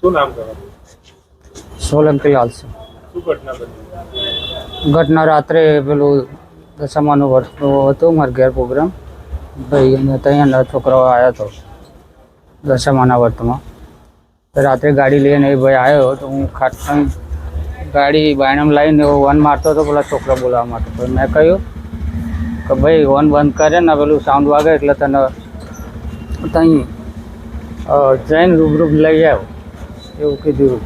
શું નામ તમારું? સોલંકી લાલ છે. શું ઘટના બની? ઘટના રાત્રે પેલું દશામાનું વર્ષ હતું મારા ઘેર પ્રોગ્રામ. ભાઈ અને ત્યાં છોકરાઓ આવ્યો હતો દશામાના વર્તમાં. રાત્રે ગાડી લઈને એ ભાઈ આવ્યો તો હું ખાટલા ગાડી બાયણમ લાવીને એવો વન મારતો હતો પેલા છોકરા બોલાવવા માટે. ભાઈ મેં કહ્યું કે ભાઈ વન બંધ કરે ને પેલું સાઉન્ડ વાગે એટલે તને ત્યાં જઈને રૂબરૂ લઈ આવ્યો એવું કીધું.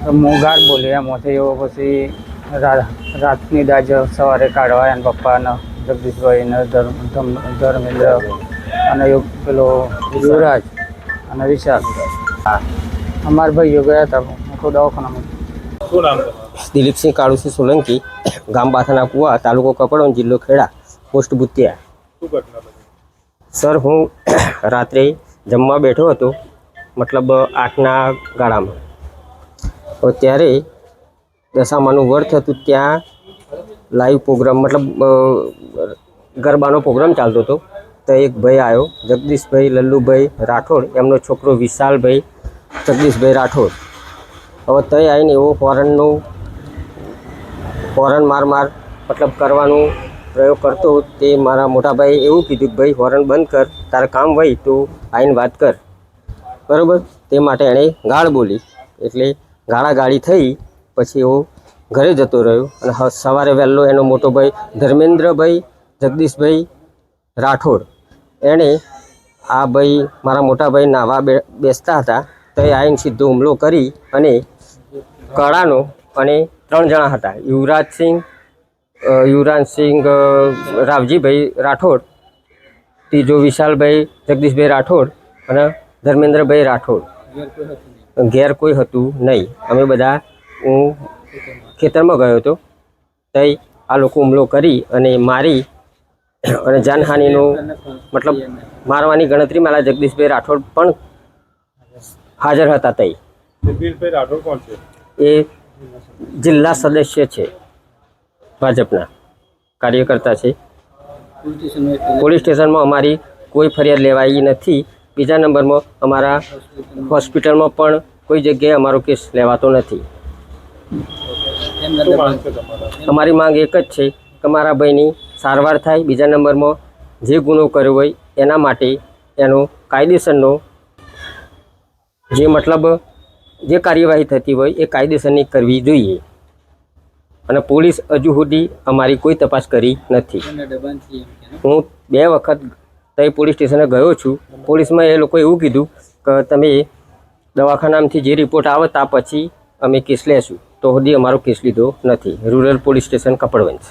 તો મોંઘાર બોલી એમાંથી એવો પછી રાતની દાજ સવારે કાઢવા એના પપ્પાને જગદીશભાઈને ધર્મેન્દ્ર અને પેલો યુવરાજ અને વિશાલ અમારા ભાઈઓ ગયા હતા મોટો દવાખાનામાં. શું નામ તમારું? દિલીપસિંહ કાળુસિંહ સોલંકી, ગામ બાથાના કુવા, તાલુકો કપડવંજ, જિલ્લો ખેડા, પોસ્ટ બુતિયા. શું ઘટના બની? સર, હું રાત્રે જમવા બેઠો હતો, મતલબ 8ના ગાળામાં. તો ત્યારે દશામાનું વર્ત હતું, ત્યાં લાઈવ પ્રોગ્રામ મતલબ ગરબાનો પ્રોગ્રામ ચાલતો હતો. તો એક ભાઈ આવ્યો, જગદીશભાઈ લલ્લુભાઈ રાઠોડ, એમનો છોકરો વિશાલભાઈ જગદીશભાઈ રાઠોડ. હવે તય આવીને એવો હોરન માર મતલબ કરવાનો પ્રયોગ કરતો. તે મારા મોટાભાઈ એવું કીધું કે ભાઈ હોરન બંધ કર, તારે કામ હોય તો આવીને વાત કર, બરાબર. તે માટે એણે ગાળ બોલી, એટલે ગાળાગાળી થઈ. પછી એવો ઘરે જતો રહ્યો અને સવારે વહેલો એનો મોટો ભાઈ ધર્મેન્દ્રભાઈ જગદીશભાઈ રાઠોડ, એણે આ ભાઈ મારા મોટા ભાઈ નાવા બેસતા હતા તો એ આવીને સીધો હુમલો કરી અને કળાનો અને 3 જણા હતા, યુવરાજસિંહ રાવજીભાઈ રાઠોડ, ત્રીજો વિશાલભાઈ જગદીશભાઈ રાઠોડ અને ધર્મેન્દ્રભાઈ રાઠોડ. ઘેર કોઈ હતું નહીં. અમે બધા હું ખેતરમાં ગયો હતો. તઈ આ લોકો હુમલો કરી અને મારી અને જાનહાનિનો મતલબ મારવાની ગણતરી મારા જગદીશભાઈ રાઠોડ પણ હાજર હતા. તઈ જગદીશભાઈ રાઠોડ કોણ છે? એ જિલ્લા સદસ્ય છે, ભાજપના કાર્યકર્તા છે. પોલીસ સ્ટેશનમાં અમારી કોઈ ફરિયાદ લેવાઈ નથી. બીજા નંબરમાં અમારા હોસ્પિટલમાં પણ કોઈ જગ્યાએ અમારો કેસ લેવાતો નથી. શું માંગ છે તમારા? અમારી માંગ એક જ છે કે મારા ભાઈની સારવાર થાય. બીજા નંબરમાં જે ગુનો કર્યો હોય એના માટે એનો કાયદેસરનો જે મતલબ જે કાર્યવાહી થતી હોય એ કાયદેસરની કરવી જોઈએ. અને પોલીસ હજુ સુધી અમારી કોઈ તપાસ કરી નથી. હું 2 વખત તઈ પોલીસ સ્ટેશને ગયો છું. પોલીસમાં એ લોકો એવું કીધું કે તમે દવાખાનામાંથી જે રિપોર્ટ આવે ત્યાં પછી અમે કેસ લેશું. તો સુધી અમારો કેસ લીધો નથી. Rural police station Kapadvanj.